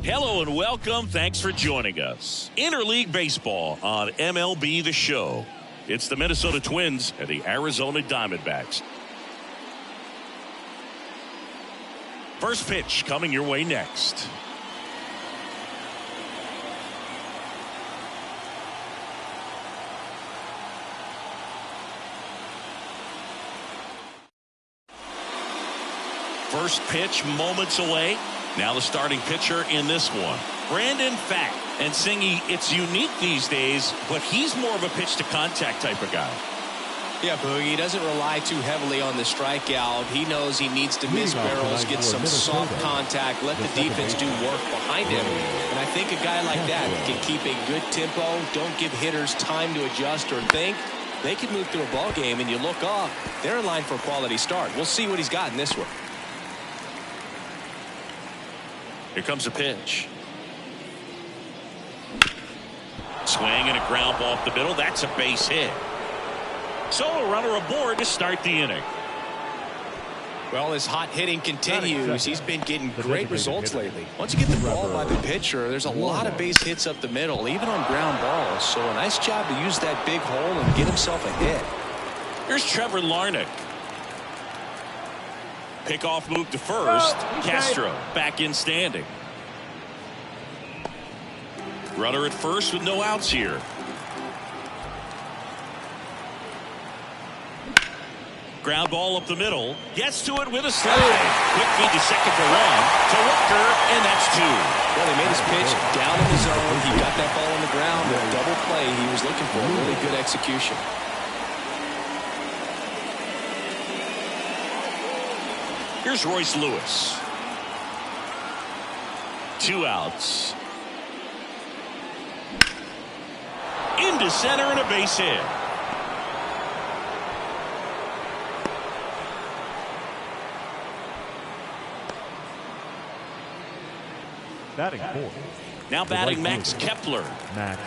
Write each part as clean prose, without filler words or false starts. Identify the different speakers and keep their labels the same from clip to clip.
Speaker 1: Hello and welcome. Thanks for joining us. Interleague Baseball on MLB The Show. It's the Minnesota Twins and the Arizona Diamondbacks. First pitch coming your way next. First pitch moments away. Now the starting pitcher in this one, Brandon Pfaadt. And Singy, it's unique these days, but he's more of a pitch to contact type of guy.
Speaker 2: Yeah, Boogie, he doesn't rely too heavily on the strikeout. He knows he needs to miss barrels, get some soft contact, let the defense do work behind him. And I think a guy like that can keep a good tempo, don't give hitters time to adjust or think. They can move through a ball game, and you look up, they're in line for a quality start. We'll see what he's got in this one.
Speaker 1: Here comes a pitch. Swing and a ground ball up the middle. That's a base hit. So a runner aboard to start the inning.
Speaker 2: Well, his hot hitting continues. He's been getting great results lately. Once you get the ball by the pitcher, there's a lot of base hits up the middle, even on ground balls. So a nice job to use that big hole and get himself a hit.
Speaker 1: Here's Trevor Larnach. Pickoff move to first. Castro back in standing. Runner at first with no outs here. Ground ball up the middle. Gets to it with a slide. Quick feed to second for one. To Walker, and that's two.
Speaker 2: Well, they made his pitch down in the zone. He got that ball on the ground. The double play he was looking for. Really good execution.
Speaker 1: Here's Royce Lewis. 2 outs. Into center and a base hit.
Speaker 3: Batting fourth.
Speaker 1: Now batting Max Kepler.
Speaker 3: Max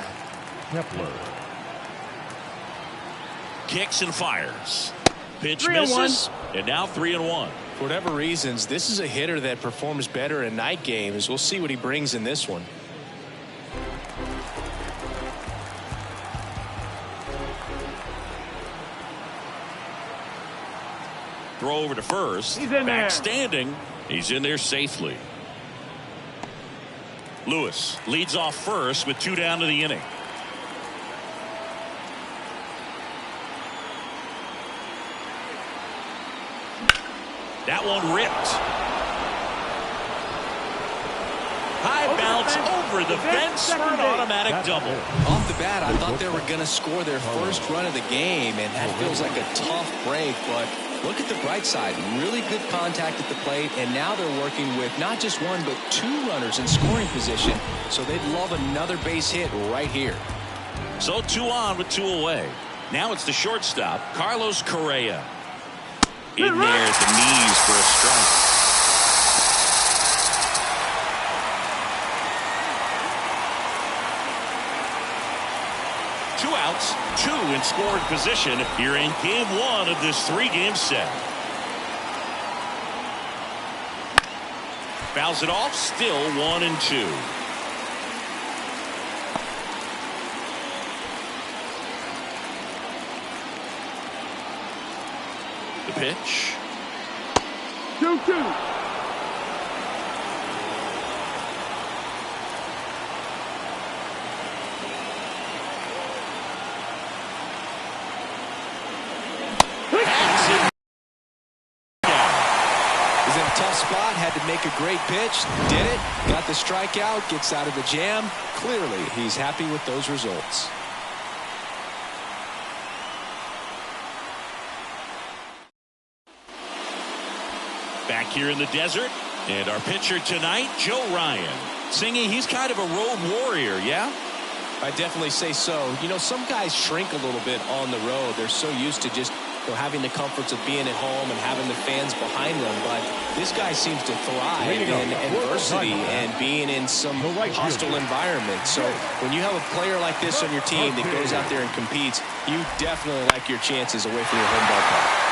Speaker 3: Kepler.
Speaker 1: Kicks and fires. Pitch misses. And now 3-1.
Speaker 2: For whatever reasons, this is a hitter that performs better in night games. We'll see what he brings in this one.
Speaker 1: Throw over to first.
Speaker 3: He's in there.
Speaker 1: Back standing. He's in there safely. Lewis leads off first with 2 down to the inning. That one ripped. High bounce over the fence for an automatic double.
Speaker 2: Off the bat, I thought they were going to score their first run of the game, and that feels like a tough break. But look at the bright side. Really good contact at the plate, and now they're working with not just 1 but 2 runners in scoring position. So they'd love another base hit right here.
Speaker 1: So 2 on with 2 away. Now it's the shortstop, Carlos Correa. In there at the knees for a strike. Two outs, 2 in scoring position here in game 1 of this 3-game set. Fouls it off, still 1-2. The pitch.
Speaker 3: 2-2.
Speaker 2: He's in a tough spot, had to make a great pitch, did it, got the strikeout, gets out of the jam. Clearly, he's happy with those results.
Speaker 1: Back here in the desert, and our pitcher tonight, Joe Ryan. Singy, he's kind of a road warrior, yeah?
Speaker 2: I definitely say so. You know, some guys shrink a little bit on the road. They're so used to just having the comforts of being at home and having the fans behind them. But this guy seems to thrive in adversity and being in some hostile environment. So when you have a player like this on your team that goes out there and competes, you definitely like your chances away from your home ballpark.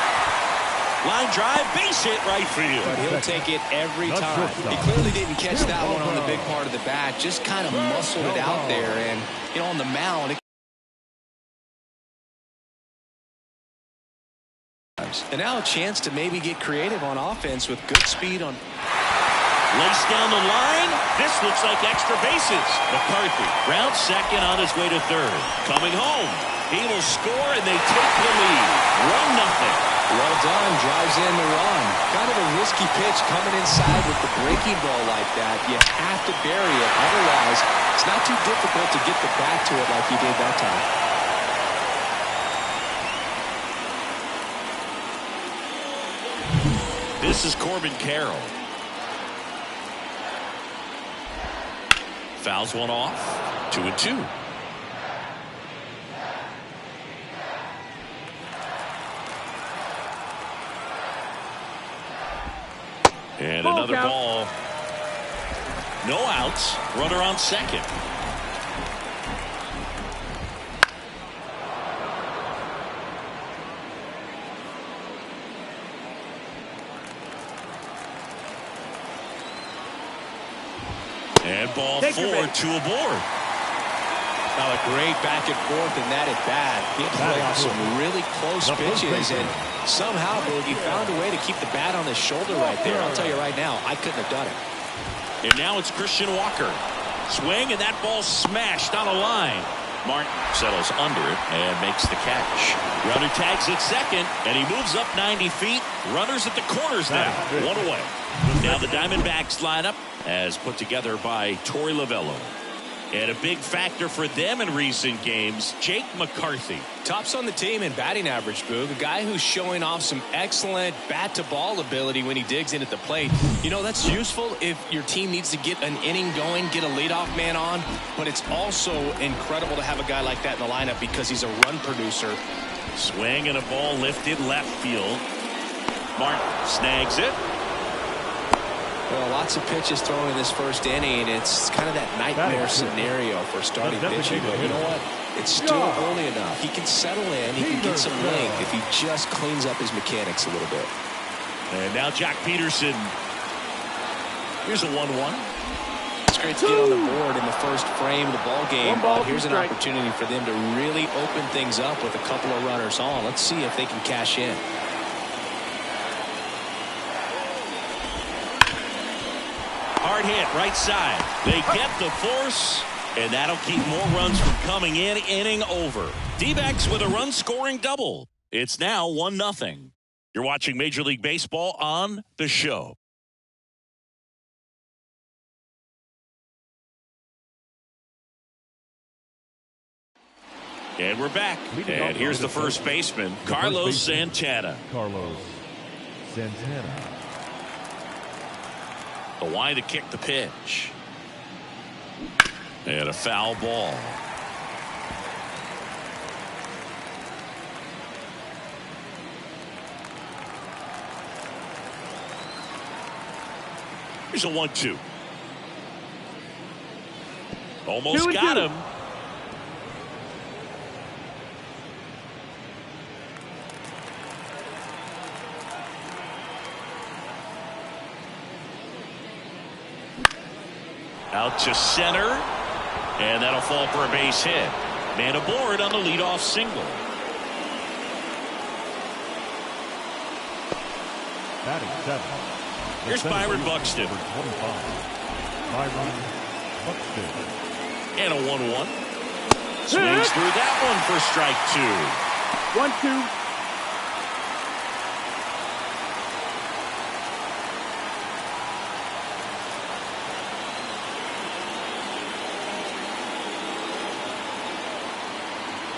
Speaker 1: Line drive, base hit right field.
Speaker 2: But he'll take it every time. He clearly didn't catch that one on the big part of the the bat, just kind of muscled it out there. And, you know, on the mound, and now a chance to maybe get creative on offense with good speed on.
Speaker 1: Lace down the line. This looks like extra bases. McCarthy rounds second on his way to third. Coming home. He will score, and they take the lead. 1-0.
Speaker 2: Well done. Drives in the run. Kind of a risky pitch coming inside with the breaking ball like that. You have to bury it. Otherwise, it's not too difficult to get the bat to it like he did that time.
Speaker 1: This is Corbin Carroll. Fouls one off. 2-2. And another ball. No outs. Runner on second. And ball 4, 2 aboard.
Speaker 2: Now a great back and forth in that at bat. He had to play off some really close pitches, and somehow he found a way to keep the bat on his shoulder right there. I'll tell you right now, I couldn't have done it.
Speaker 1: And now it's Christian Walker. Swing, and that ball smashed on a line. Martin settles under it and makes the catch. Runner tags at second, and he moves up 90 feet. Runners at the corners now. One away. Now the Diamondbacks lineup as put together by Torey Lovello. And a big factor for them in recent games, Jake McCarthy.
Speaker 2: Tops on the team in batting average, Boog. A guy who's showing off some excellent bat-to-ball ability when he digs in at the plate. You know, that's useful if your team needs to get an inning going, get a leadoff man on. But it's also incredible to have a guy like that in the lineup because he's a run producer.
Speaker 1: Swing and a ball lifted left field. Martin snags it.
Speaker 2: Well, lots of pitches thrown in this first inning. It's kind of that nightmare scenario for starting pitching. But you know what? It's still early enough. He can settle in. He can get some length if he just cleans up his mechanics a little bit.
Speaker 1: And now Jack Peterson. Here's a 1-1.
Speaker 2: It's great to get on the board in the first frame of the ball game. But here's an opportunity for them to really open things up with a couple of runners on. Let's see if they can cash in.
Speaker 1: Hard hit right side. They get the force, and that'll keep more runs from coming in. Inning over. D-backs with a run-scoring double. It's now 1-0. You're watching Major League Baseball on The Show. And we're back. And here's the first baseman, Carlos Santana.
Speaker 3: Carlos Santana.
Speaker 1: The line to kick the pitch. And a foul ball. Here's a 1-2. Almost got him. Out to center, and that'll fall for a base hit. Man aboard on the leadoff single.
Speaker 3: Batting seventh.
Speaker 1: Here's Byron Buxton.
Speaker 3: Byron Buxton.
Speaker 1: And a 1-1. Swings through that one for strike 2.
Speaker 4: 1-2.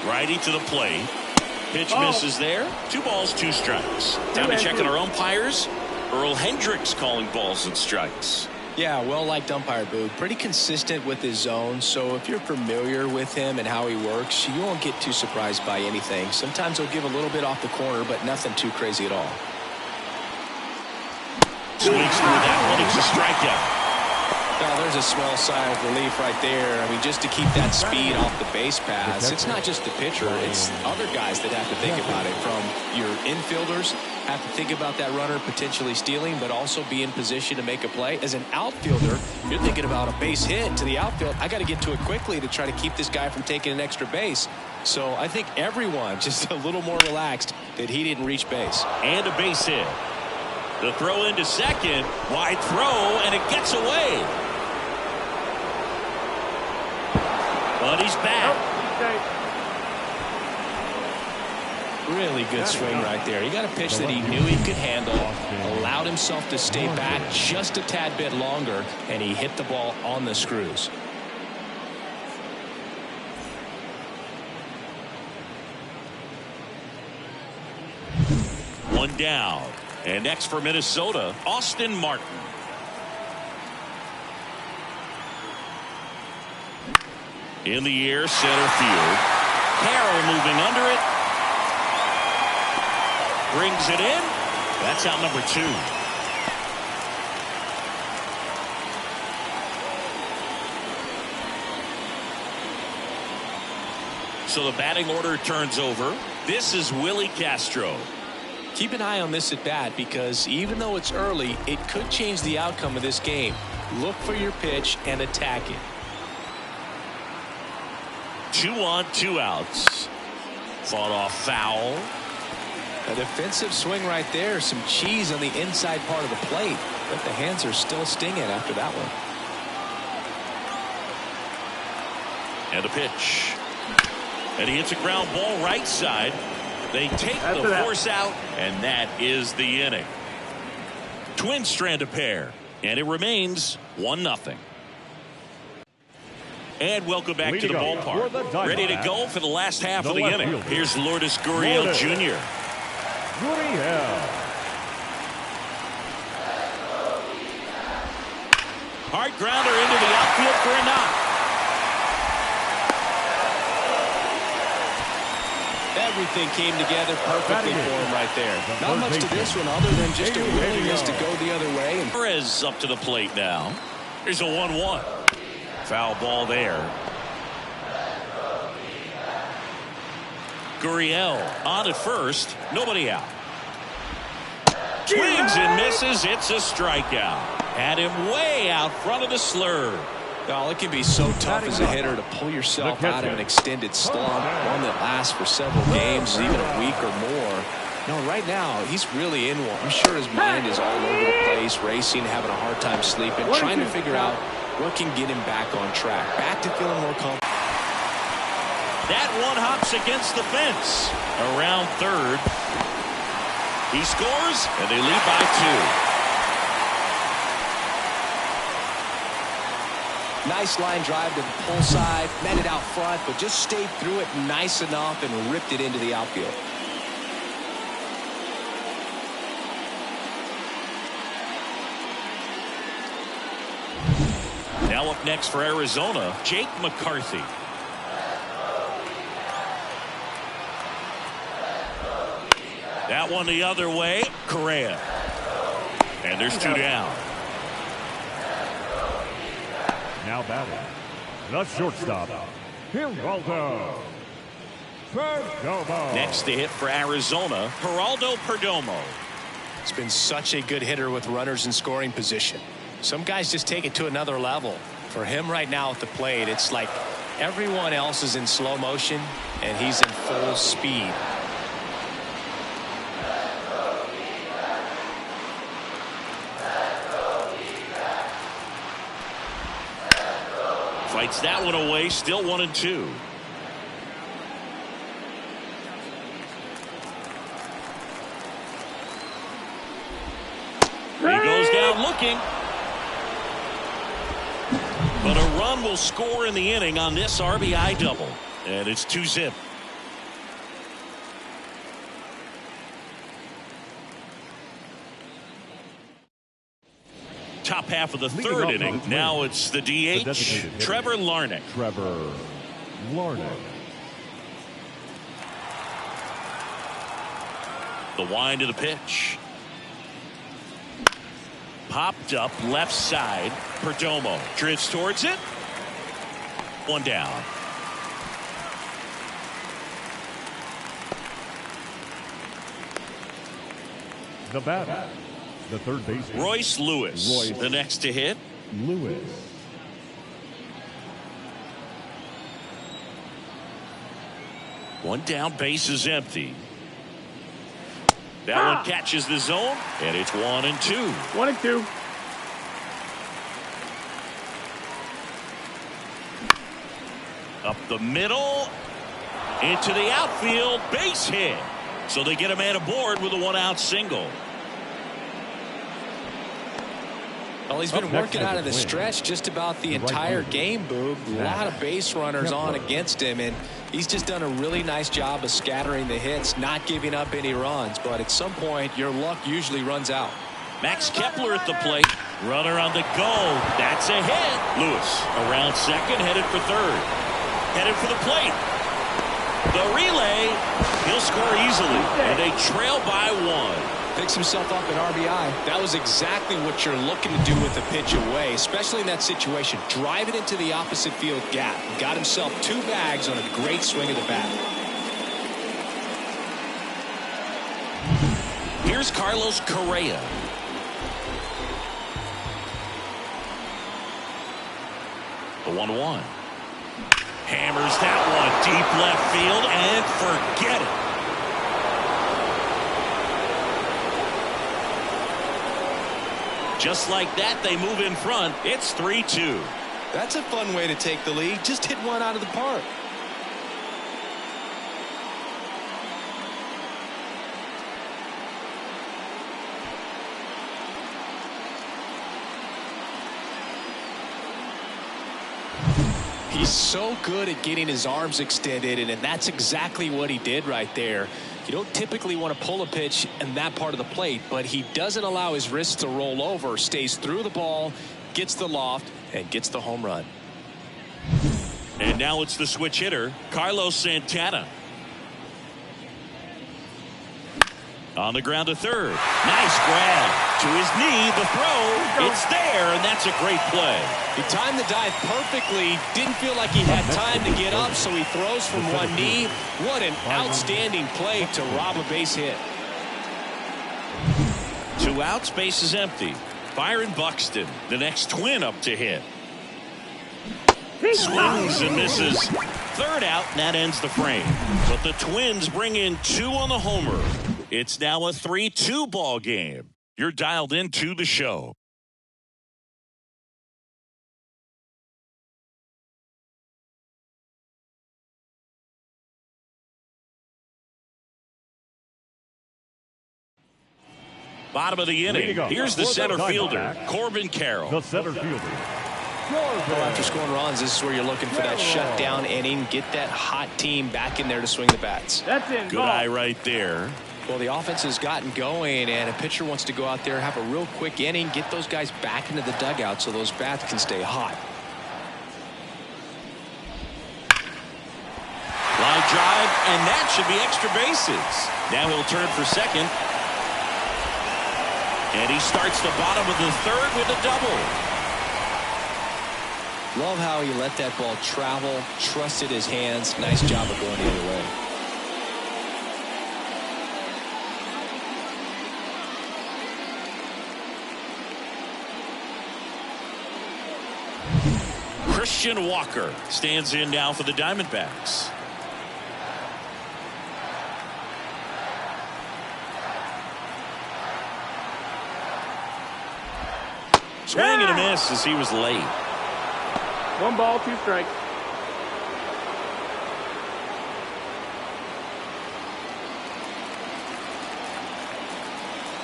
Speaker 1: Righty to the plate. Pitch misses there. 2 balls, 2 strikes. Time to check on our umpires. Earl Hendricks calling balls and strikes.
Speaker 2: Yeah, well-liked umpire, Boog. Pretty consistent with his zone, so if you're familiar with him and how he works, you won't get too surprised by anything. Sometimes he'll give a little bit off the corner, but nothing too crazy at all.
Speaker 1: Swings through that one. It's a strikeout.
Speaker 2: Well, there's a small sigh of relief right there. I mean, just to keep that speed off the base paths. It's not just the pitcher. It's other guys that have to think about it. From your infielders have to think about that runner potentially stealing, but also be in position to make a play. As an outfielder, you're thinking about a base hit to the outfield. I got to get to it quickly to try to keep this guy from taking an extra base. So I think everyone just a little more relaxed that he didn't reach base.
Speaker 1: And a base hit. The throw into second. Wide throw, and it gets away. But he's back.
Speaker 2: Really good swing right there. He got a pitch that he knew he could handle, allowed himself to stay back just a tad bit longer, and he hit the ball on the screws.
Speaker 1: One down. And next for Minnesota, Austin Martin. In the air, center field. Carroll moving under it. Brings it in. That's out number 2. So the batting order turns over. This is Willie Castro.
Speaker 2: Keep an eye on this at bat, because even though it's early, it could change the outcome of this game. Look for your pitch and attack it.
Speaker 1: 2 on, 2 outs. Fought off foul.
Speaker 2: A defensive swing right there. Some cheese on the inside part of the plate, but the hands are still stinging after that one.
Speaker 1: And a pitch. And he hits a ground ball right side. They take the force out, and that is the inning. Twins strand a pair, and it remains 1-0. And welcome back to the ballpark. Ready to go for the last half of the inning. Here's Lourdes Gurriel Jr. Hard grounder into the outfield for a knock.
Speaker 2: Everything came together perfectly for him right there. Not much to this one other than just a willingness to go the other way.
Speaker 1: Perez up to the plate now. Here's a 1-1. Foul ball there. Gurriel on at first. Nobody out. Swings and misses. It's a strikeout. Had him way out front of the slurve.
Speaker 2: Oh, it can be so tough as a hitter to pull yourself out of an extended slump, one that lasts for several games, even a week or more. No, right now, he's really in one. I'm sure his mind is all over the place, racing, having a hard time sleeping, trying to figure out what can get him back on track, back to feeling more confident.
Speaker 1: That one hops against the fence. Around third. He scores, and they lead by 2.
Speaker 2: Nice line drive to the pull side, met it out front, but just stayed through it nice enough and ripped it into the outfield.
Speaker 1: Now up next for Arizona, Jake McCarthy. That one the other way, Correa. And there's 2 down.
Speaker 3: Now batting, the shortstop, Geraldo Perdomo.
Speaker 1: Next to hit for Arizona, Geraldo Perdomo.
Speaker 2: It's been such a good hitter with runners in scoring position. Some guys just take it to another level. For him right now at the plate, it's like everyone else is in slow motion, and he's in full speed.
Speaker 1: Fights that one away, still 1-2. He goes down looking. But a run will score in the inning on this RBI double. And it's 2-0. Top half of the third inning. Now it's the DH, Trevor Larnach. The wind of the pitch. Popped up left side. Perdomo drifts towards it. One down.
Speaker 3: The batter, the third baseman,
Speaker 1: Royce Lewis, the next to hit.
Speaker 3: Lewis.
Speaker 1: One down, base is empty. That one catches the zone, and it's 1-2.
Speaker 4: 1-2.
Speaker 1: Up the middle, into the outfield, base hit. So they get a man aboard with a one-out single.
Speaker 2: Well, he's been working out of the stretch just about the entire game, Boog. A lot of base runners on against him, and he's just done a really nice job of scattering the hits, not giving up any runs. But at some point, your luck usually runs out.
Speaker 1: Max Kepler at the plate. Runner on the go. That's a hit. Lewis around second, headed for third. Headed for the plate. The relay. He'll score easily, and they trail by one.
Speaker 2: Picks himself up at RBI. That was exactly what you're looking to do with the pitch away, especially in that situation. Drive it into the opposite field gap. Got himself 2 bags on a great swing of the bat.
Speaker 1: Here's Carlos Correa. The 1-1. Hammers that one deep left field and forget it. Just like that, they move in front. It's 3-2.
Speaker 2: That's a fun way to take the lead. Just hit one out of the park. He's so good at getting his arms extended, and that's exactly what he did right there. You don't typically want to pull a pitch in that part of the plate, but he doesn't allow his wrists to roll over, stays through the ball, gets the loft, and gets the home run.
Speaker 1: And now it's the switch hitter, Carlos Santana. On the ground to third. Nice grab. To his knee, the throw. It's there, and that's a great play.
Speaker 2: He timed the dive perfectly. Didn't feel like he had time to get up, so he throws from one knee. What an outstanding play to rob a base hit.
Speaker 1: 2 outs, base is empty. Byron Buxton, the next Twin up to hit. Swings and misses. Third out, and that ends the frame. But the Twins bring in 2 on the homer. It's now a 3-2 ball game. You're dialed into the show. Bottom of the inning. Here's the center fielder, Corbin Carroll.
Speaker 3: The center fielder.
Speaker 2: Well, after scoring runs, this is where you're looking for that shutdown inning. Get that hot team back in there to swing the bats.
Speaker 4: That's it.
Speaker 1: Good eye right there.
Speaker 2: Well, the offense has gotten going, and a pitcher wants to go out there, have a real quick inning, get those guys back into the dugout so those bats can stay hot.
Speaker 1: Line drive, and that should be extra bases. Now he'll turn for second. And he starts the bottom of the third with a double.
Speaker 2: Love how he let that ball travel, trusted his hands. Nice job of going the other way.
Speaker 1: Christian Walker stands in now for the Diamondbacks. Swing and a miss as he was late.
Speaker 4: 1 ball, 2 strikes.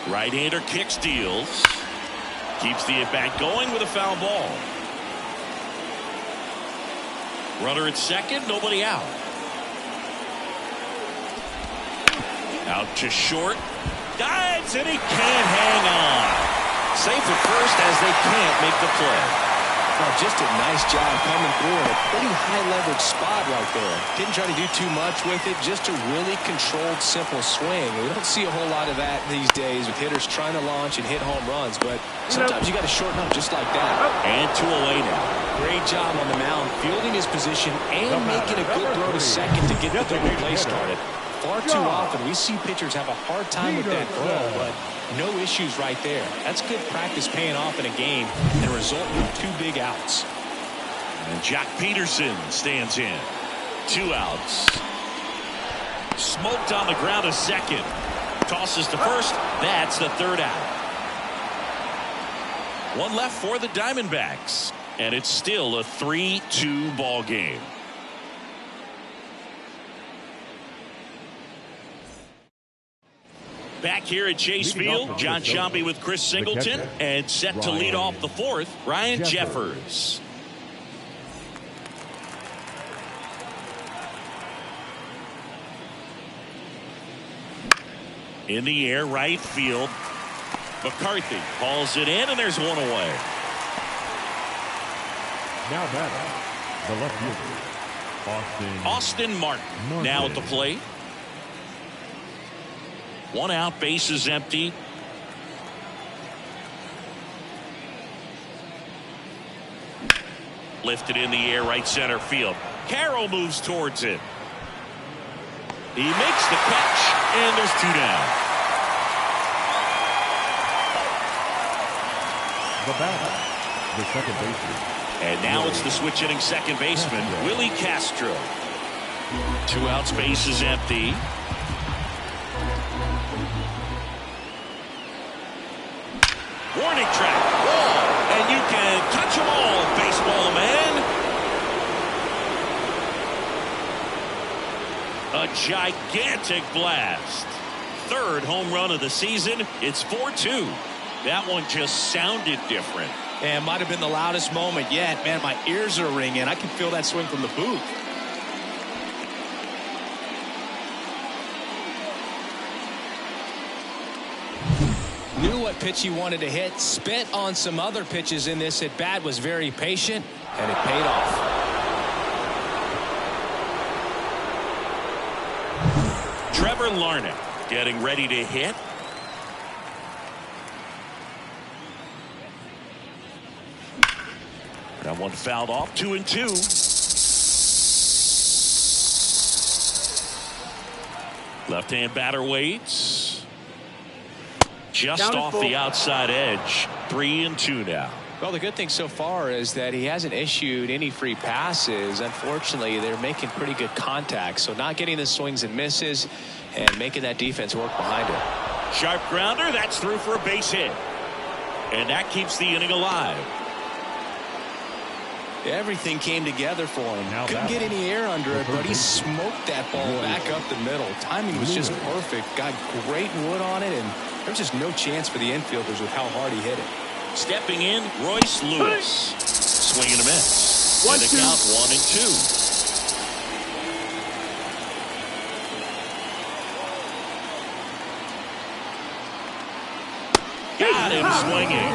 Speaker 1: Right-hander kick steals. Keeps the at-bat going with a foul ball. Runner at second, nobody out. Out to short. Dives, and he can't hang on. Safe at first as they can't make the play.
Speaker 2: Well, just a nice job coming through in a pretty high leverage spot right there. Didn't try to do too much with it, just a really controlled, simple swing. We don't see a whole lot of that these days with hitters trying to launch and hit home runs, but sometimes you got to shorten up just like that.
Speaker 1: And 2 away now.
Speaker 2: Great job on the mound, fielding his position and making a good throw to second to get the double play started. Far too often we see pitchers have a hard time with that throw, but no issues right there. That's good practice paying off in a game and resulting in 2 big outs.
Speaker 1: And Jack Peterson stands in. 2 outs. Smoked on the ground to second. Tosses to first. That's the 3rd out. 1 left for the Diamondbacks. And it's still a 3-2 ball game. Back here at Chase Field, John Sciambi with Chris Singleton, and set to lead off the 4th, Ryan Jeffers. In the air, right field. McCarthy hauls it in, and there's 1 away.
Speaker 3: Now batting, the left fielder,
Speaker 1: Austin Martin now at the plate. 1 out, bases empty. Lifted in the air, right center field. Carroll moves towards it. He makes the catch, and there's 2 down.
Speaker 3: the batter, the second baseman.
Speaker 1: And now it's the switch hitting second baseman, Willie Castro. 2 outs, bases empty. Warning track, ball, and you can touch them all, baseball man. A gigantic blast. 3rd home run of the season. It's 4-2. That one just sounded different.
Speaker 2: And might have been the loudest moment yet. Man, my ears are ringing. I can feel that swing from the booth. Knew what pitch he wanted to hit. Spent on some other pitches in this at bat. Was very patient, and it paid off.
Speaker 1: Trevor Larnach getting ready to hit. That one fouled off. 2-2. Left-hand batter waits. Just off the outside edge. 3-2 now.
Speaker 2: Well, the good thing so far is that he hasn't issued any free passes. Unfortunately, they're making pretty good contact. So not getting the swings and misses and making that defense work behind it.
Speaker 1: Sharp grounder. That's through for a base hit. And that keeps the inning alive.
Speaker 2: Everything came together for him. Couldn't get any air under it, but he smoked that ball back up the middle. Timing was just perfect. Got great wood on it, and there's just no chance for the infielders with how hard he hit it.
Speaker 1: Stepping in, Royce Lewis. Swing and a miss. And the count 1-2. Got him swinging.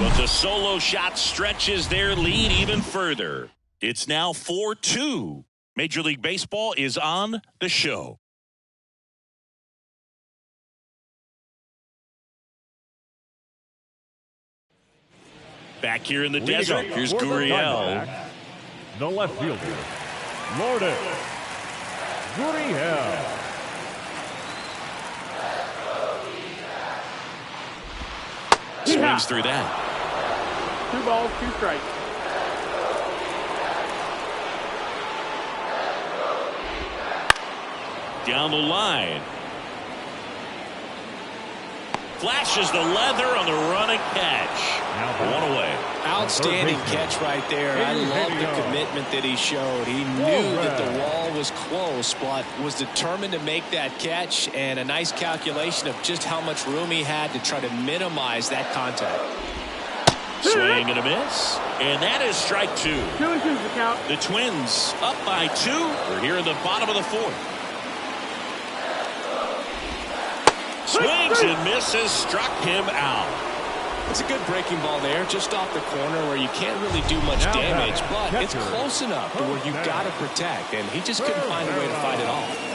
Speaker 1: But the solo shot stretches their lead even further. It's now 4-2. Major League Baseball is on the show. Back here in the desert, here's Gurriel.
Speaker 3: The left fielder, Lourdes Gurriel.
Speaker 1: Swings through that.
Speaker 4: 2 balls, 2 strikes.
Speaker 1: Down the line. Flashes the leather on the running catch. Now 1 away.
Speaker 2: Outstanding catch right there. I love the commitment that he showed. He knew that the wall was close, but was determined to make that catch, and a nice calculation of just how much room he had to try to minimize that contact.
Speaker 1: Swing and a miss. And that is strike 2.
Speaker 4: 2-2 the count.
Speaker 1: The Twins up by 2. We're here in the bottom of the 4th. Swings and misses, struck him out.
Speaker 2: It's a good breaking ball there, just off the corner where you can't really do much damage, but it's close enough to where you've got to protect, and he just couldn't find a way to fight it off.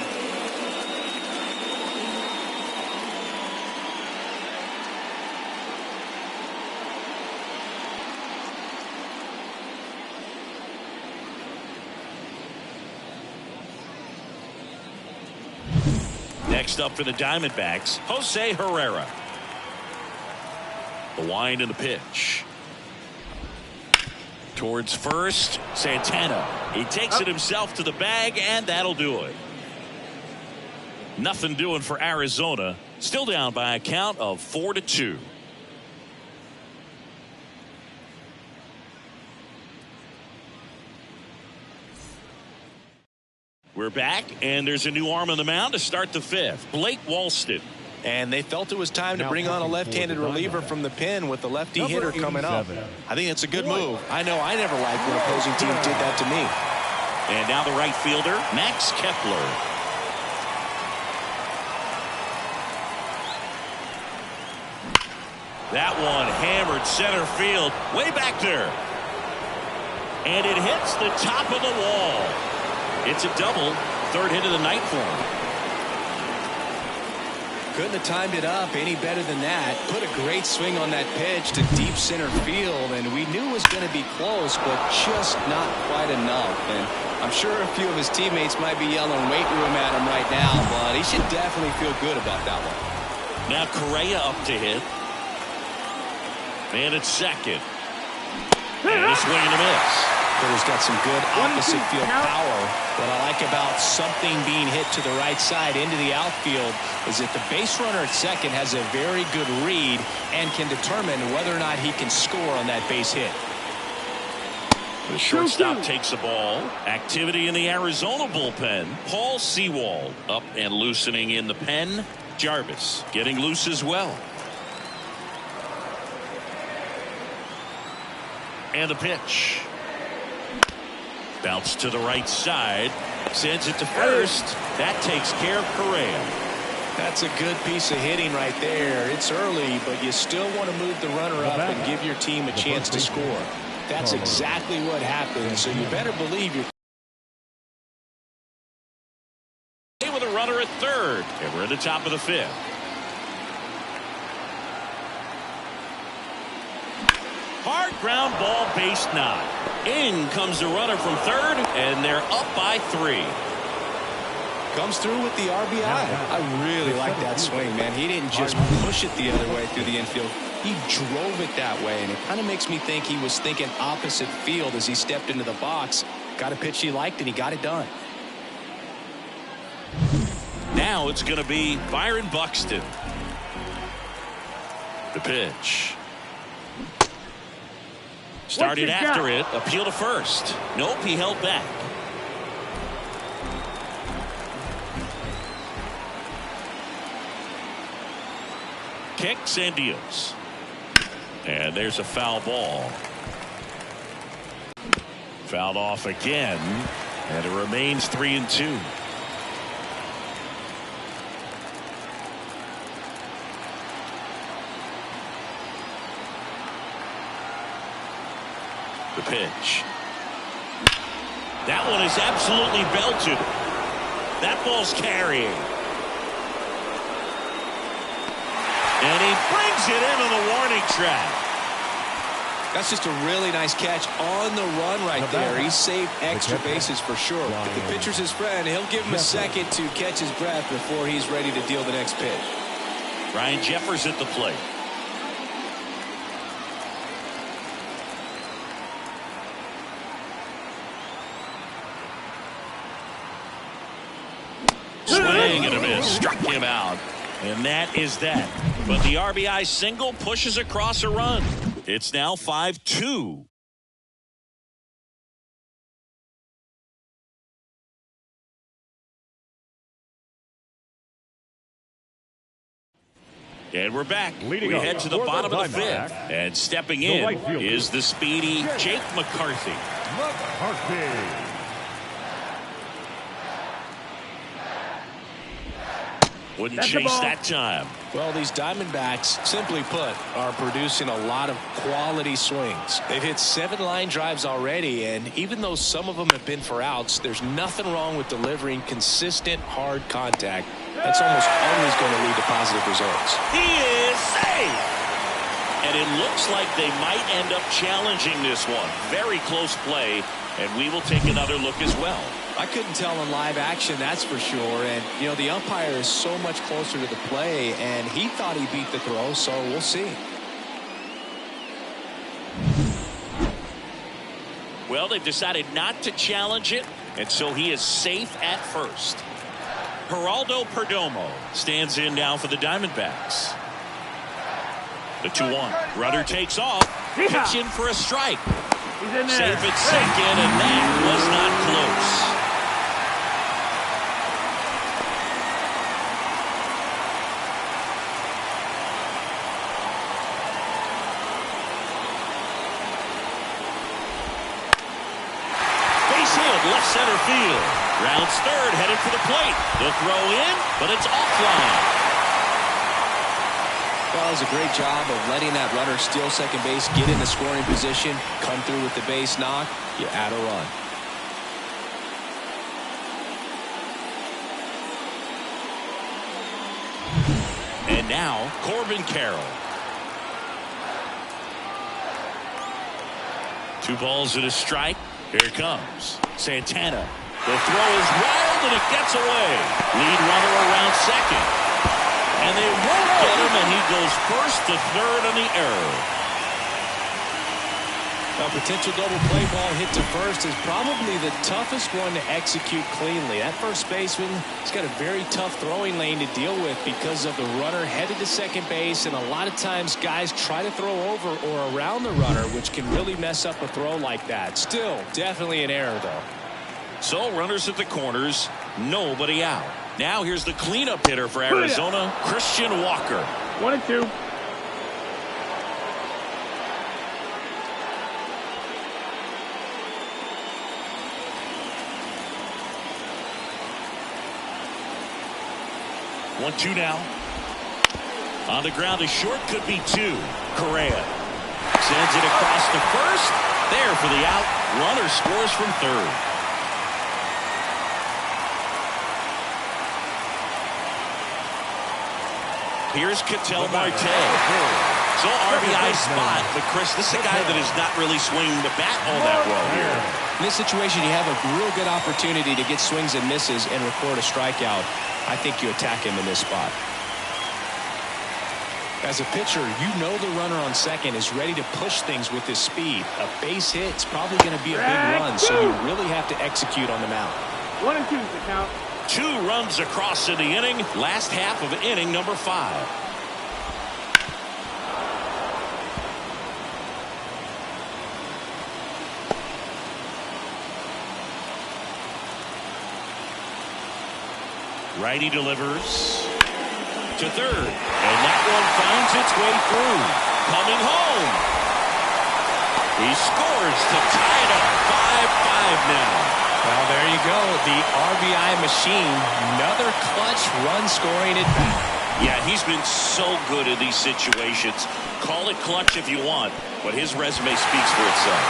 Speaker 1: Next up for the Diamondbacks, Jose Herrera. The wind and the pitch. Towards first, Santana. He takes it himself to the bag, and that'll do it. Nothing doing for Arizona. Still down by a count of 4-2. We're back, and there's a new arm on the mound to start the fifth. Blake Walston.
Speaker 2: And they felt it was time to bring on a left-handed reliever from the pen with the lefty hitter coming up. I think it's a good move. I know I never liked when opposing teams did that to me.
Speaker 1: And now the right fielder, Max Kepler. That one hammered center field, way back there. And it hits the top of the wall. It's a double, third hit of the night for him.
Speaker 2: Couldn't have timed it up any better than that. Put a great swing on that pitch to deep center field, and we knew it was going to be close, but just not quite enough. And I'm sure a few of his teammates might be yelling weight room at him right now, but he should definitely feel good about that one.
Speaker 1: Now Correa up to hit. And it's second. And a swing and a miss.
Speaker 2: Hitter's got some good opposite field power. What I like about something being hit to the right side into the outfield is that the base runner at second has a very good read and can determine whether or not he can score on that base hit.
Speaker 1: The shortstop takes the ball. Activity in the Arizona bullpen. Paul Sewald up and loosening in the pen. Jarvis getting loose as well. And the pitch. Bounce to the right side. Sends it to first. That takes care of Correa.
Speaker 2: That's a good piece of hitting right there. It's early, but you still want to move the runner up and give your team a chance to score. That's exactly what happened, so you better believe you're
Speaker 1: with a runner at third, and we're at the top of the fifth. Hard ground ball, base knock. In comes the runner from third, and they're up by 3.
Speaker 2: Comes through with the RBI. I really like that swing, man. He didn't just push it the other way through the infield. He drove it that way, and it kind of makes me think he was thinking opposite field as he stepped into the box. Got a pitch he liked, and he got it done.
Speaker 1: Now it's going to be Byron Buxton. The pitch. Started after it. Appeal to first. Nope, he held back. Kicks and deals. And there's a foul ball. Fouled off again. And it remains 3-2. The pitch. That one is absolutely belted. That ball's carrying. And he brings it into the warning track.
Speaker 2: That's just a really nice catch on the run right there. He saved extra bases for sure. If the pitcher's his friend, he'll give him a second to catch his breath before he's ready to deal the next pitch.
Speaker 1: Ryan Jeffers at the plate. Swing and a miss. Struck him out. And that is that. But the RBI single pushes across a run. It's now 5-2. And we're back. We head to the bottom of the fifth. And stepping in is the speedy Jake McCarthy. Wouldn't
Speaker 4: That's the
Speaker 1: chase
Speaker 4: ball.
Speaker 1: that time.
Speaker 2: Well, these Diamondbacks, simply put, are producing a lot of quality swings. They've hit 7 line drives already, and even though some of them have been for outs, there's nothing wrong with delivering consistent, hard contact. That's almost always going to lead to positive results.
Speaker 1: He is safe. And it looks like they might end up challenging this one. Very close play, and we will take another look as well.
Speaker 2: I couldn't tell in live action, that's for sure. And, you know, the umpire is so much closer to the play, and he thought he beat the throw, so we'll see.
Speaker 1: Well, they've decided not to challenge it, and so he is safe at first. Geraldo Perdomo stands in now for the Diamondbacks. The 2-1. Rudder takes off. Pitch in for a strike.
Speaker 4: He's in there.
Speaker 1: Safe at second, and that was not close. Base hit, left center field. Rounds third, headed for the plate. The throw in, but it's offline.
Speaker 2: Well, it was a great job of letting that runner steal second base, get in the scoring position, come through with the base knock. You add a run.
Speaker 1: And now, Corbin Carroll. 2 balls and a strike. Here it comes. Santana. The throw is wild, and it gets away. Lead runner around second. And they won't get him, and he goes first to third on the error.
Speaker 2: A potential double play ball hit to first is probably the toughest one to execute cleanly. That first baseman has got a very tough throwing lane to deal with because of the runner headed to second base, and a lot of times guys try to throw over or around the runner, which can really mess up a throw like that. Still, definitely an error, though.
Speaker 1: So runners at the corners, nobody out. Now here's the cleanup hitter for Arizona, Christian Walker.
Speaker 4: 1-2.
Speaker 1: One-two now. On the ground, a short, could be 2. Correa sends it across to first. There for the out. Runner scores from third. Here's Ketel Marte. So RBI spot, but Chris, this is a guy that is not really swinging the bat all that well here.
Speaker 2: In this situation, you have a real good opportunity to get swings and misses and record a strikeout. I think you attack him in this spot. As a pitcher, you know the runner on second is ready to push things with his speed. A base hit is probably going to be a big run, so you really have to execute on the mound.
Speaker 4: 1-2 is the count.
Speaker 1: 2 runs across in the inning. Last half of inning number 5. Righty delivers to third, and that one finds its way through. Coming home. He scores to tie it up 5-5 now.
Speaker 2: Well, there you go. The RBI machine. Another clutch run scoring at bat.
Speaker 1: Yeah, he's been so good in these situations. Call it clutch if you want, but his resume speaks for itself.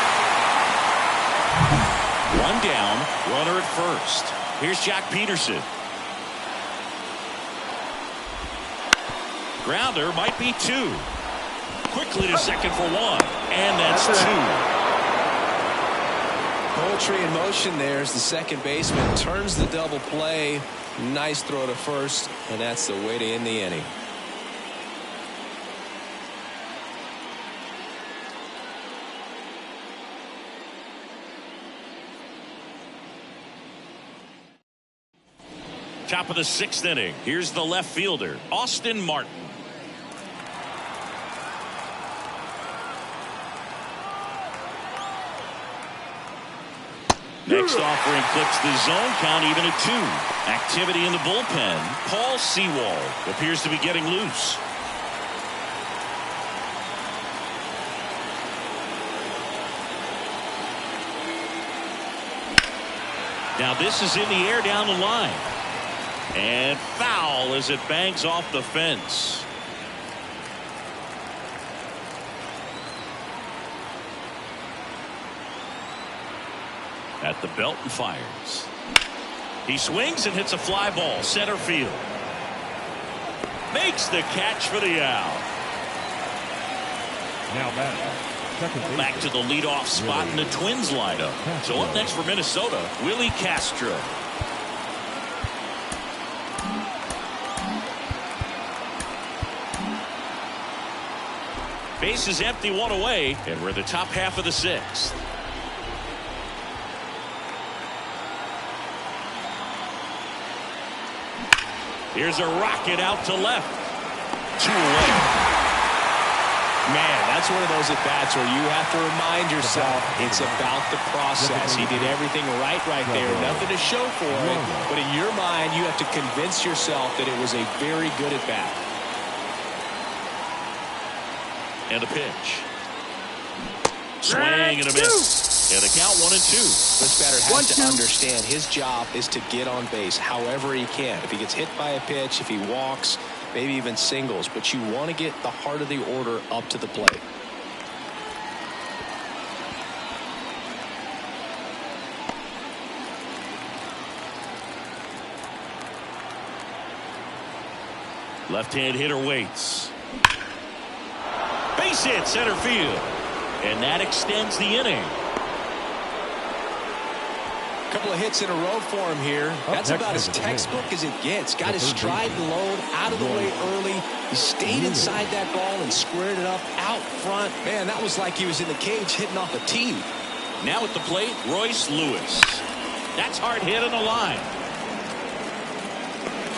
Speaker 1: 1 down, runner at first. Here's Jack Peterson. Grounder might be 2. Quickly to second for 1. And that's 2.
Speaker 2: Poetry in motion there as the second baseman turns the double play. Nice throw to first, and that's the way to end the inning.
Speaker 1: Top of the 6th inning. Here's the left fielder, Austin Martin. Next offering clicks the zone, count even at 2. Activity in the bullpen. Paul Sewald appears to be getting loose. Now this is in the air down the line. And foul as it bangs off the fence. At the belt and fires. He swings and hits a fly ball center field. Makes the catch for the out.
Speaker 3: Now
Speaker 1: back to the leadoff spot in the Twins lineup. So up next for Minnesota, Willie Castro. Base is empty, one away, and we're in the top half of the sixth. Here's a rocket out to left. 2 away.
Speaker 2: Man, that's one of those at-bats where you have to remind yourself it's about the process. He did everything right there. Nothing to show for it. But in your mind, you have to convince yourself that it was a very good at-bat.
Speaker 1: And a pitch. Swing and a miss. And the count 1-2.
Speaker 2: This batter has to understand his job is to get on base however he can. If he gets hit by a pitch, if he walks, maybe even singles, but you want to get the heart of the order up to the plate.
Speaker 1: Left-hand hitter waits. Base hit center field. And that extends the inning.
Speaker 2: Couple of hits in a row for him here. That's about as textbook as it gets. Got his stride and load out of the way early. He stayed inside that ball and squared it up out front. Man, that was like he was in the cage hitting off a tee.
Speaker 1: Now at the plate, Royce Lewis. That's hard hit on the line.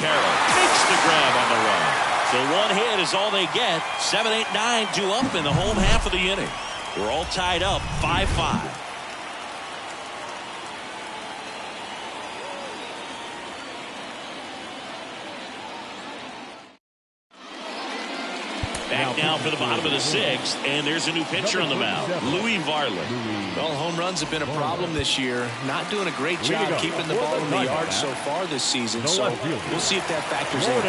Speaker 1: Carroll makes the grab on the run. So 1 hit is all they get. 7, 8, 9 due up in the home half of the inning. We're all tied up 5-5. Back now for the bottom of the sixth, and there's a new pitcher on the mound, Louis Varland.
Speaker 2: Well, home runs have been a problem this year. Not doing a great job keeping the ball in the yard so far this season. So we'll see if that factors
Speaker 1: in.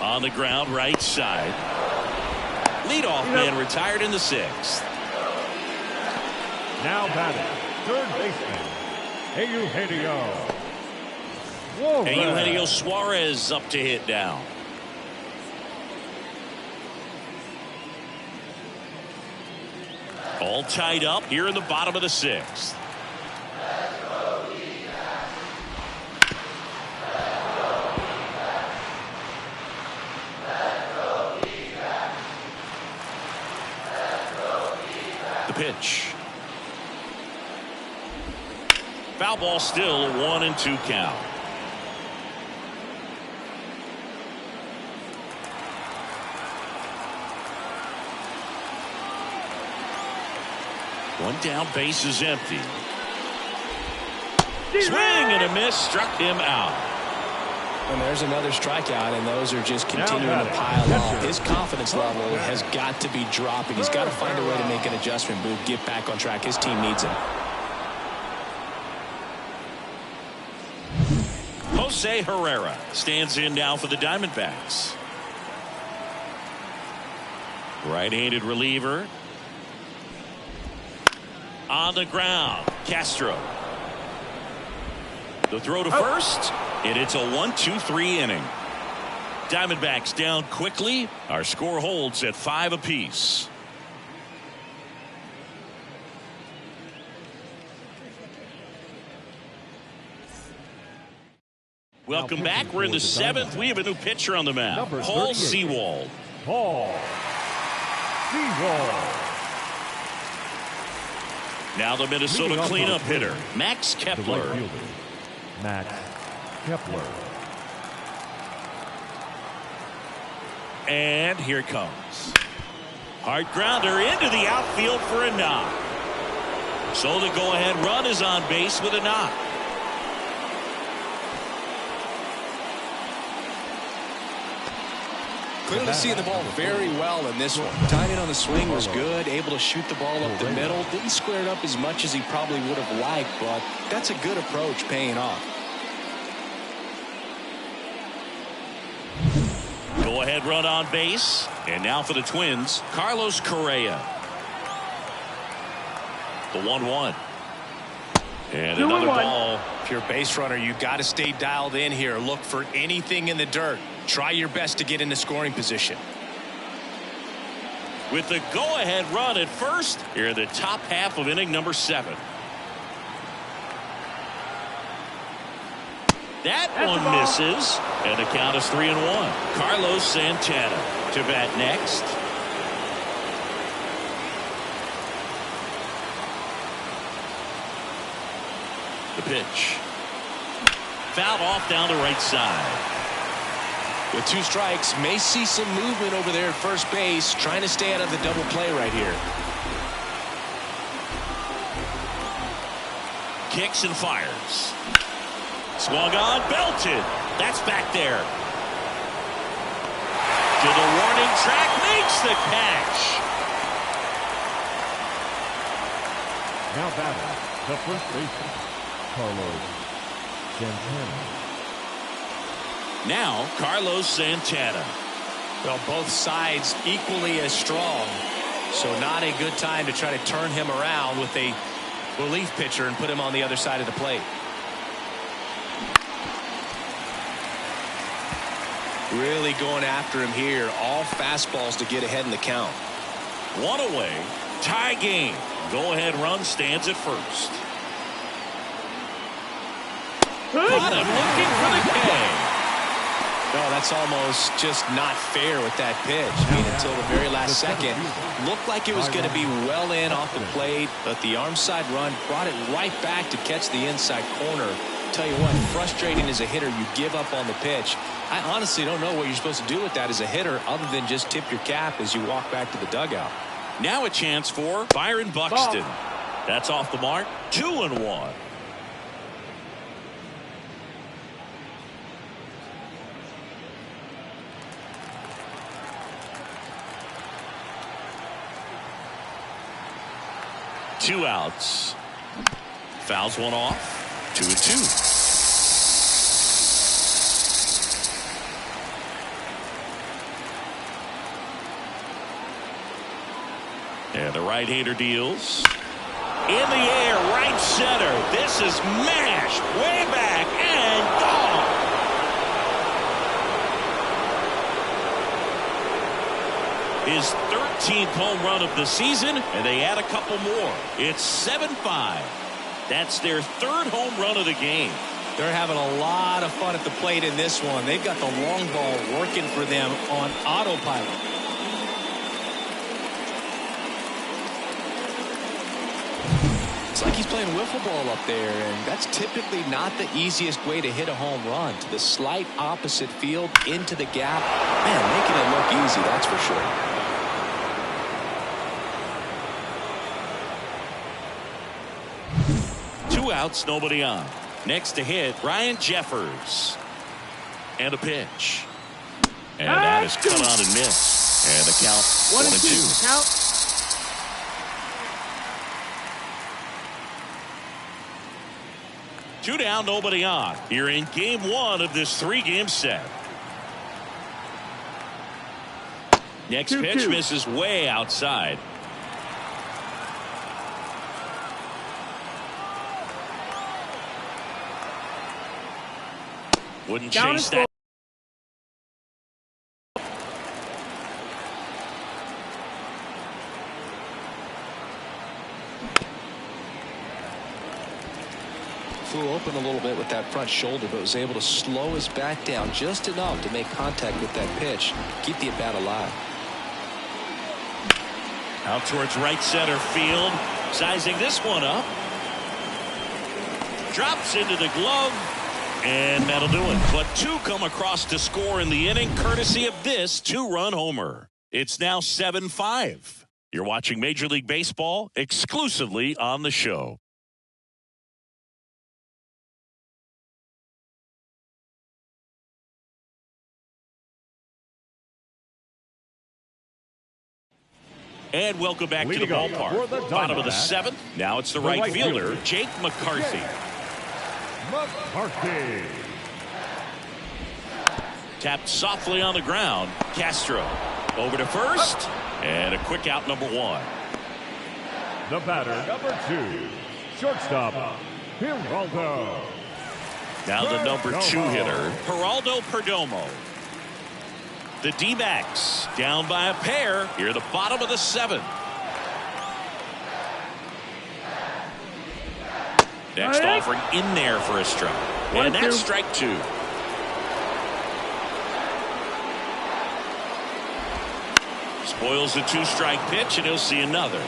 Speaker 1: On the ground, right side. Leadoff man retired in the sixth.
Speaker 3: Now batting, third baseman,
Speaker 1: Eugenio Suarez up to hit down. All tied up here in the bottom of the sixth. The pitch. Foul ball, still a 1-2 count. One down, base is empty. Swing and a miss, struck him out.
Speaker 2: And there's another strikeout, and those are just continuing to pile up. His confidence level has got to be dropping. He's got to find a way to make an adjustment move, get back on track. His team needs him.
Speaker 1: Jose Herrera stands in now for the Diamondbacks. Right-handed reliever. On the ground, Castro. The throw to first, and it's a 1-2-3 inning. Diamondbacks down quickly. Our score holds at 5 apiece. Welcome back. We're in the seventh. We have a new pitcher on the mound, Paul Sewald. Now the Minnesota cleanup hitter, Max Kepler. And here it comes. Hard grounder into the outfield for a knock. So the go-ahead run is on base with a knock.
Speaker 2: Clearly seeing the ball very well in this one. Timing on the swing was good, able to shoot the ball up the middle. Didn't square it up as much as he probably would have liked, but that's a good approach paying off.
Speaker 1: Go ahead run on base. And now for the Twins, Carlos Correa. The 1-1. And another ball.
Speaker 2: If you're a base runner, you got to stay dialed in here. Look for anything in the dirt. Try your best to get into scoring position.
Speaker 1: With the go-ahead run at first, here in the top half of inning number 7. That one misses, and the count is 3-1. Carlos Santana to bat next. The pitch. Fouled off down the right side.
Speaker 2: With 2 strikes, may see some movement over there at first base, trying to stay out of the double play right here.
Speaker 1: Kicks and fires. Swung on, belted. That's back there. To the warning track, makes the catch.
Speaker 3: Now batting, the first baseman, Carlos Santana.
Speaker 1: Now Carlos Santana.
Speaker 2: Well, both sides equally as strong, so not a good time to try to turn him around with a relief pitcher and put him on the other side of the plate. Really going after him here. All fastballs to get ahead in the count.
Speaker 1: 1 away. Tie game. Go ahead run stands at first. Got him looking for the K.
Speaker 2: No, that's almost just not fair with that pitch. I mean, until the very last second, looked like it was going to be well in off the plate, but the arm side run brought it right back to catch the inside corner. Tell you what, frustrating as a hitter, you give up on the pitch. I honestly don't know what you're supposed to do with that as a hitter other than just tip your cap as you walk back to the dugout.
Speaker 1: Now a chance for Byron Buxton. That's off the mark. 2-1. Two outs. Fouls one off. 2-2. And the right-hander deals. In the air, right center. This is mashed way back and gone. His 13th home run of the season, and they add a couple more. It's 7-5. That's their 3rd home run of the game.
Speaker 2: They're having a lot of fun at the plate in this one. They've got the long ball working for them on autopilot. It's like he's playing wiffle ball up there, and that's typically not the easiest way to hit a home run. To the slight opposite field, into the gap. Man, making it look easy, that's for sure.
Speaker 1: Two outs, nobody on. Next to hit, Ryan Jeffers. And a pitch. And that is cut on and missed. And the count 1-2.
Speaker 4: Count.
Speaker 1: Two down, nobody on. Here in game 1 of this 3-game set. Next pitch misses way outside. Wouldn't chase that.
Speaker 2: Flew open a little bit with that front shoulder, but was able to slow his bat down just enough to make contact with that pitch, keep the at-bat alive.
Speaker 1: Out towards right center field, sizing this one up. Drops into the glove, and that'll do it. But 2 come across to score in the inning, courtesy of this 2-run homer. It's now 7-5. You're watching Major League Baseball exclusively on the show. And welcome back to the ballpark. Bottom of the seventh. Now it's the right fielder, Jake McCarthy. Tapped softly on the ground. Castro over to first. And a quick out, number one.
Speaker 3: The batter, number 2, shortstop, Geraldo.
Speaker 1: Now the number 2 hitter, Geraldo Perdomo. The D-backs down by a pair here at the bottom of the seventh. Next offering in there for a strike. And that's strike 2. Spoils the 2-strike pitch, and he'll see another.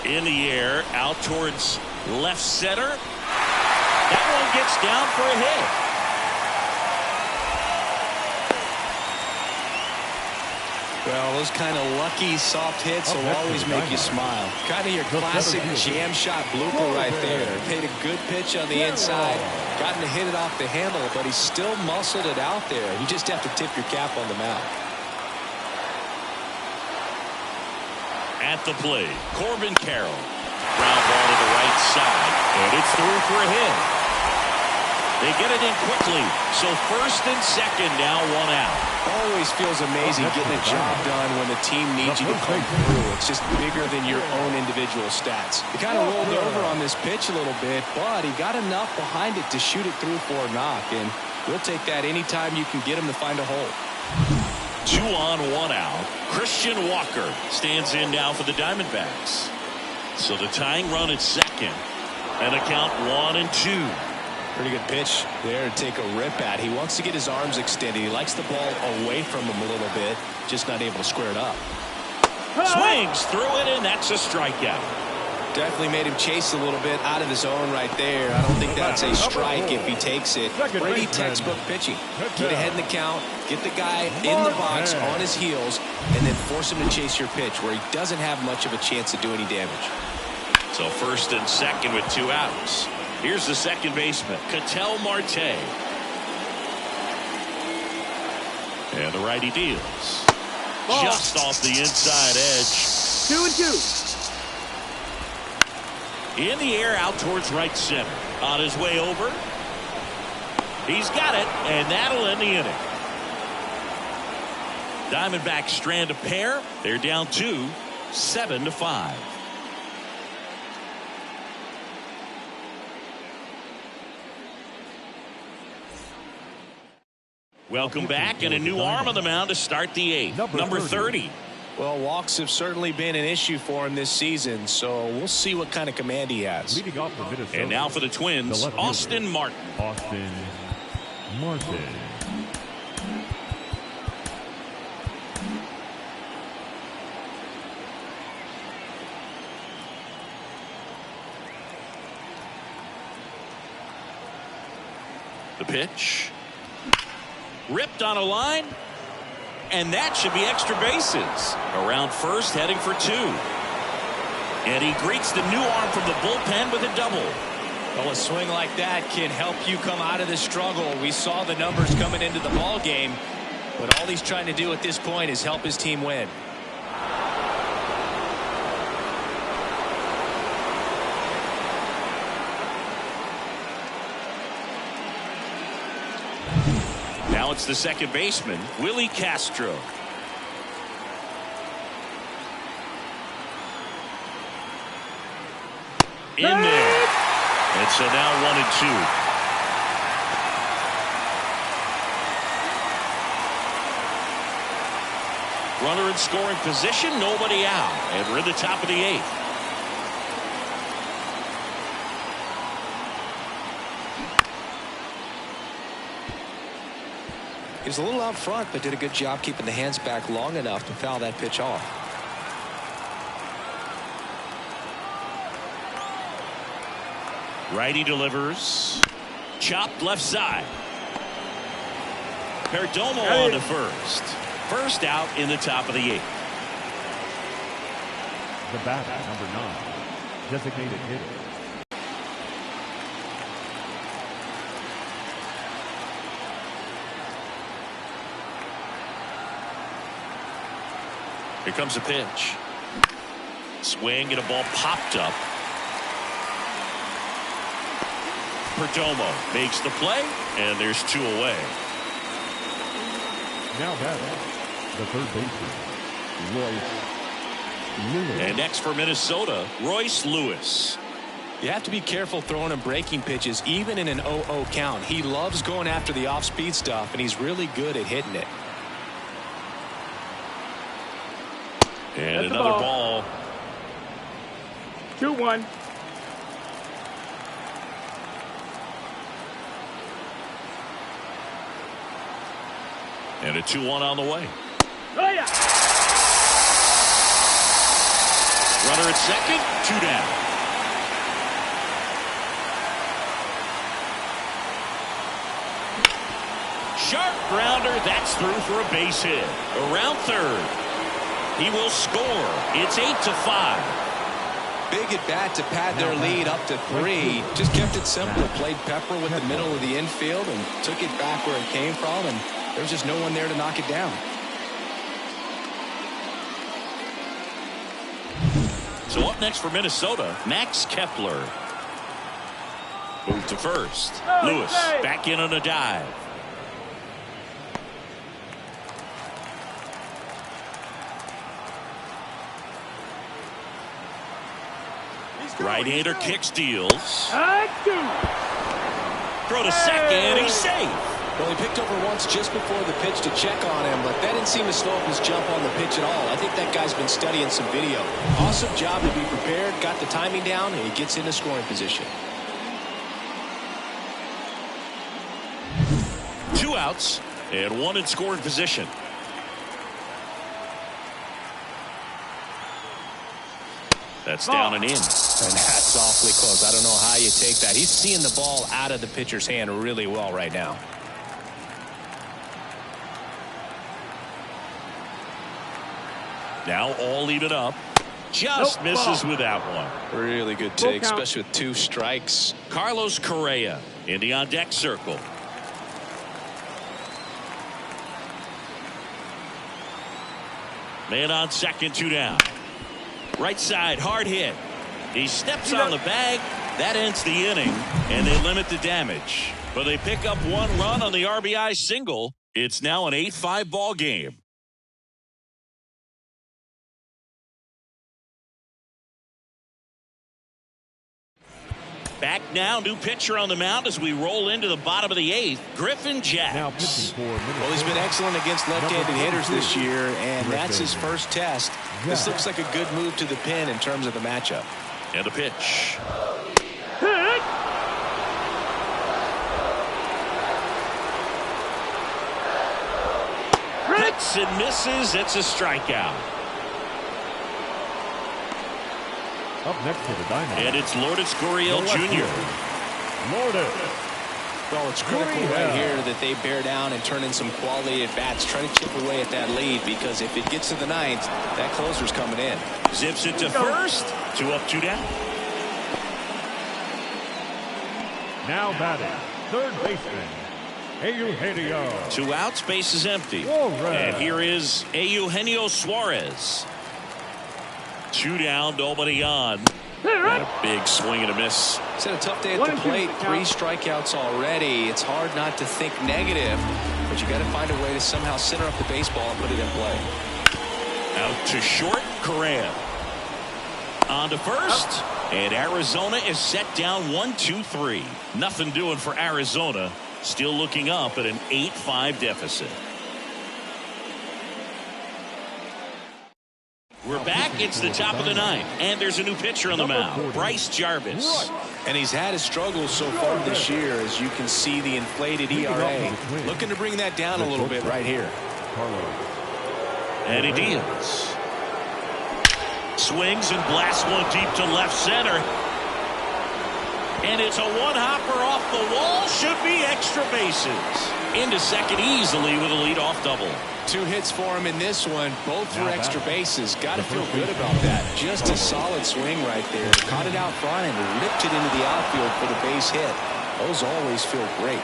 Speaker 1: In the air, out towards left center. That one gets down for a hit.
Speaker 2: Well, those kind of lucky soft hits will always make you smile. Kind of your classic jam shot blooper right there. Paid a good pitch on the inside. Gotten to hit it off the handle, but he still muscled it out there. You just have to tip your cap on the mound.
Speaker 1: At the plate, Corbin Carroll. Ground ball to the right side, and it's through for a hit. They get it in quickly, so first and second, now 1 out.
Speaker 2: Always feels amazing getting a job done when the team needs you to come through. It's just bigger than your own individual stats. He kind of rolled over on this pitch a little bit, but he got enough behind it to shoot it through for a knock, and we'll take that anytime you can get him to find a hole.
Speaker 1: 2 on, 1 out. Christian Walker stands in now for the Diamondbacks. So the tying run at second, and a count 1-2.
Speaker 2: Pretty good pitch there to take a rip at. He wants to get his arms extended. He likes the ball away from him a little bit, just not able to square it up.
Speaker 1: Swings through it, and that's a strikeout.
Speaker 2: Definitely made him chase a little bit out of his zone right there. I don't think that's a strike if he takes it. Pretty textbook pitching. Get ahead in the count, get the guy in the box on his heels, and then force him to chase your pitch where he doesn't have much of a chance to do any damage.
Speaker 1: So first and second with 2 outs. Here's the second baseman, Ketel Marte. And the righty deals. Just off the inside edge.
Speaker 4: 2-2.
Speaker 1: In the air, out towards right center. On his way over. He's got it, and that'll end the inning. Diamondbacks strand a pair. They're down 2, 7-5. Welcome back, and a new arm on the mound to start the 8th. Number 30.
Speaker 2: Well, walks have certainly been an issue for him this season, so we'll see what kind of command he has.
Speaker 3: Leading off the Minnesota,
Speaker 1: and now for the Twins, Austin Martin.
Speaker 3: Austin Martin.
Speaker 1: The pitch. Ripped on a line. And that should be extra bases. Around first, heading for 2. And he greets the new arm from the bullpen with a double.
Speaker 5: Well, a swing like that can help you come out of the struggle. We saw the numbers coming into the ball game, but all he's trying to do at this point is help his team win.
Speaker 1: Now it's the second baseman, Willie Castro. In there. And so now 1-2. Runner in scoring position, nobody out. And we're in the top of the 8th.
Speaker 2: He was a little out front, but did a good job keeping the hands back long enough to foul that pitch off.
Speaker 1: Righty delivers. Chopped left side. Perdomo on to first. First out in the top of the 8th.
Speaker 3: The batter, number 9, designated hitter,
Speaker 1: Here comes a pitch. Swing and a ball popped up. Perdomo makes the play, and there's 2 away.
Speaker 3: Now batting, the third baseman, Royce Lewis.
Speaker 1: And next for Minnesota, Royce Lewis.
Speaker 2: You have to be careful throwing him breaking pitches, even in an 0-0 count. He loves going after the off-speed stuff, and he's really good at hitting it.
Speaker 1: And another ball.
Speaker 4: 2-1.
Speaker 1: And a 2-1 on the way.
Speaker 4: Oh, yeah.
Speaker 1: Runner at second, 2 down. Sharp grounder, that's through for a base hit. Around third. He will score. It's 8-5.
Speaker 2: Big at bat to pad their lead up to 3. Just kept it simple. Played Pepper with the middle of the infield and took it back where it came from, and there's just no one there to knock it down.
Speaker 1: So up next for Minnesota, Max Kepler. Move to first. Lewis back in on a dive. Right-hander kick steals. Throw to second. He's safe.
Speaker 2: Well, he picked over once just before the pitch to check on him, but that didn't seem to slow up his jump on the pitch at all. I think that guy's been studying some video. Awesome job to be prepared, got the timing down, and he gets into scoring position.
Speaker 1: 2 outs and 1 in scoring position. That's down and in.
Speaker 2: And that's awfully close. I don't know how you take that. He's seeing the ball out of the pitcher's hand really well right now.
Speaker 1: Now all even up. Just misses with that one.
Speaker 2: Really good take, especially with 2 strikes.
Speaker 1: Carlos Correa in the on-deck circle. Man on second, 2 down. Right side, hard hit. He steps on the bag. That ends the inning, and they limit the damage. But they pick up 1 run on the RBI single. It's now an 8-5 ball game. Back now, new pitcher on the mound as we roll into the bottom of the 8th, Griffin Jacks.
Speaker 3: Now pitching for Minnesota.
Speaker 2: Well, he's been excellent against left-handed hitters this year, and that's his first test. This looks like a good move to the pin in terms of the matchup.
Speaker 1: And a pitch. Hits and misses. It's a strikeout.
Speaker 3: Up next to the Diamondbacks.
Speaker 1: And it's Lourdes Gurriel Jr.
Speaker 3: Lourdes.
Speaker 2: Well, it's critical right here that they bear down and turn in some quality at bats, try to chip away at that lead, because if it gets to the 9th, that closer's coming in.
Speaker 1: Zips it to first. 2 up, 2 down.
Speaker 3: Now batting, third baseman, Eugenio.
Speaker 1: 2 outs, base is empty.
Speaker 3: Suarez.
Speaker 1: And here is Eugenio Suarez. 2 down, nobody on. And a big swing and a miss.
Speaker 2: It's had a tough day at the plate. 3 strikeouts already. It's hard not to think negative, but you got to find a way to somehow center up the baseball and put it in play.
Speaker 1: Out to short, Correa. On to first, and Arizona is set down 1-2-3. Nothing doing for Arizona. Still looking up at an 8-5 deficit. We're back. It's the top of the 9th, and there's a new pitcher on the mound, Bryce Jarvis.
Speaker 2: And he's had his struggles so far this year, as you can see the inflated ERA. Looking to bring that down a little bit right here.
Speaker 1: And he deals. Swings and blasts one deep to left center. And it's a one-hopper off the wall. Should be extra bases. Into second easily with a leadoff double.
Speaker 2: 2 hits for him in this one, both for extra bases. Got to feel good about that. Just a solid swing right there. Caught it out front and ripped it into the outfield for the base hit. Those always feel great.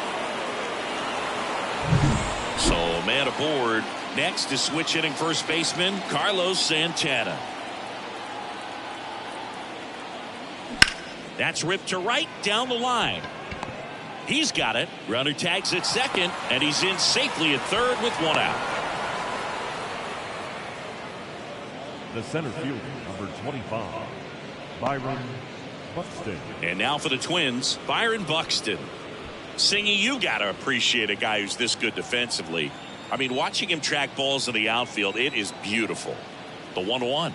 Speaker 1: So man aboard. Next is switch hitting first baseman Carlos Santana. That's ripped to right down the line. He's got it. Runner tags at second, and he's in safely at third with one out.
Speaker 3: The center fielder, number 25, Byron Buxton.
Speaker 1: And now for the Twins, Byron Buxton. Singy, you got to appreciate a guy who's this good defensively. I mean, watching him track balls in the outfield, it is beautiful. The 1-1.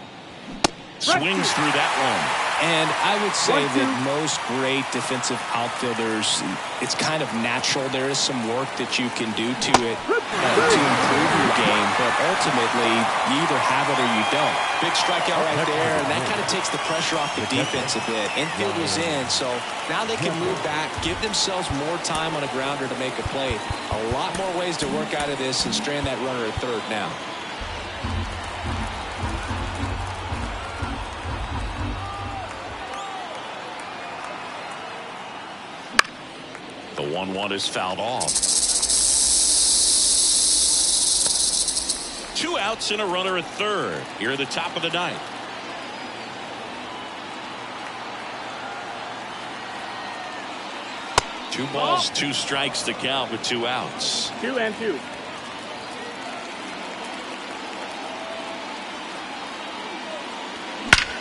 Speaker 1: Swings through that one.
Speaker 2: And I would say that most great defensive outfielders, it's kind of natural. There is some work that you can do to it to improve your game, but ultimately you either have it or you don't. Big strikeout right there, and that kind of takes the pressure off the defense a bit. Infield was in, so now they can move back, give themselves more time on a grounder to make a play. A lot more ways to work out of this and strand that runner at third now.
Speaker 1: The 1-1 is fouled off. 2 outs and a runner at third here at the top of the ninth. Two balls, 2 strikes to count with 2 outs.
Speaker 4: 2 and 2.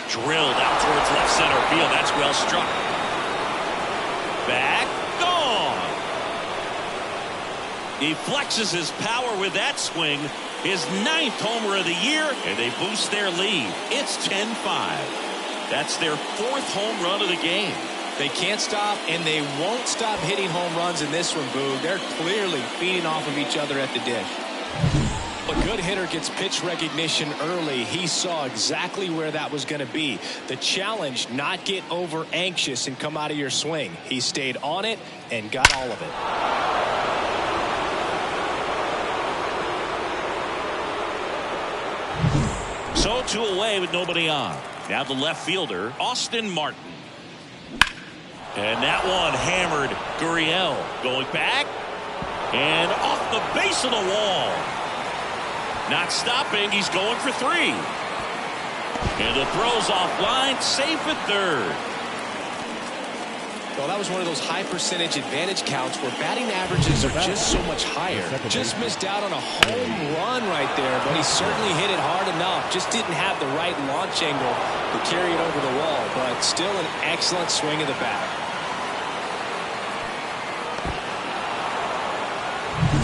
Speaker 1: Drilled out towards left center field. That's well struck. Back. He flexes his power with that swing. His 9th homer of the year, and they boost their lead. It's 10-5. That's their 4th home run of the game.
Speaker 2: They can't stop, and they won't stop hitting home runs in this one, Boog. They're clearly feeding off of each other at the dish. A good hitter gets pitch recognition early. He saw exactly where that was going to be. The challenge, not get over anxious and come out of your swing. He stayed on it and got all of it.
Speaker 1: So 2 away with nobody on. Now the left fielder, Austin Martin. And that one hammered. Gurriel going back. And off the base of the wall. Not stopping. He's going for 3. And the throw's offline. Safe at third.
Speaker 2: Well, that was one of those high percentage advantage counts where batting averages are just so much higher. Just missed out on a home run right there, but he certainly hit it hard enough. Just didn't have the right launch angle to carry it over the wall, but still an excellent swing of the bat.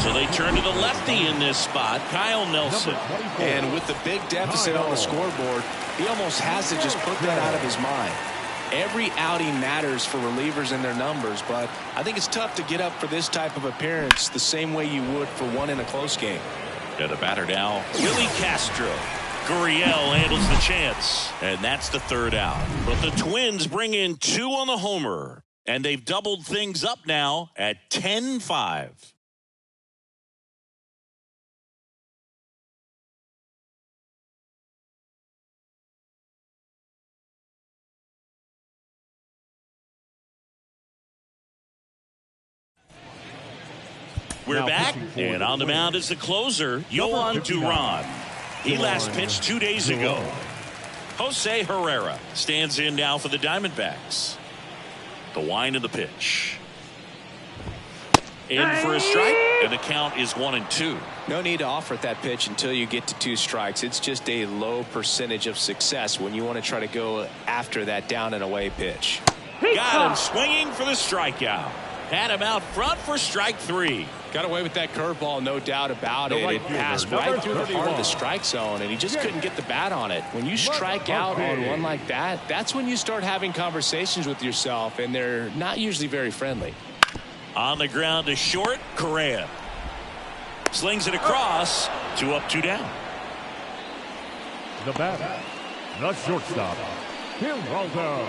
Speaker 1: So they turn to the lefty in this spot, Kyle Nelson.
Speaker 2: And with the big deficit on the scoreboard, he almost has to just put that out of his mind. Every outing matters for relievers and their numbers, but I think it's tough to get up for this type of appearance the same way you would for one in a close game.
Speaker 1: And the batter now, Willie Castro. Gurriel handles the chance, and that's the 3rd out. But the Twins bring in 2 on the homer, and they've doubled things up now at 10-5. We're back, and on the mound is the closer, Yohan Duran. He last pitched 2 days ago. Jose Herrera stands in now for the Diamondbacks. The wind of the pitch. In for a strike, and the count is 1-2.
Speaker 2: No need to offer at that pitch until you get to 2 strikes. It's just a low percentage of success when you want to try to go after that down and away pitch.
Speaker 1: Got him swinging for the strikeout. Had him out front for strike 3.
Speaker 2: Got away with that curveball, no doubt about it. It passed right through the heart of the strike zone, and he just couldn't get the bat on it. When you strike out on one like that, that's when you start having conversations with yourself, and they're not usually very friendly.
Speaker 1: On the ground to short, Correa. Slings it across. 2 up, 2 down.
Speaker 3: The batter, the shortstop, Geraldo.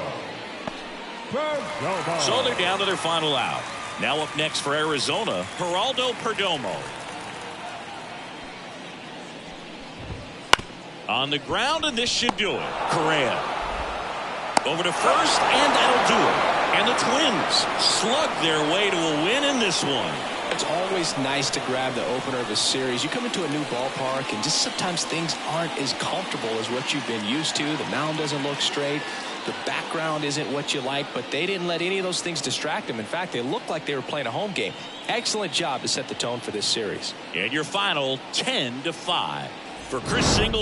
Speaker 1: So they're down to their final out. Now up next for Arizona, Geraldo Perdomo. On the ground, and this should do it. Correa. Over to first, and that'll do it. And the Twins slug their way to a win in this one.
Speaker 2: It's always nice to grab the opener of a series. You come into a new ballpark and just sometimes things aren't as comfortable as what you've been used to. The mound doesn't look straight. The background isn't what you like, but they didn't let any of those things distract them. In fact, they looked like they were playing a home game. Excellent job to set the tone for this series.
Speaker 1: And your final 10-5 for Chris Singleton.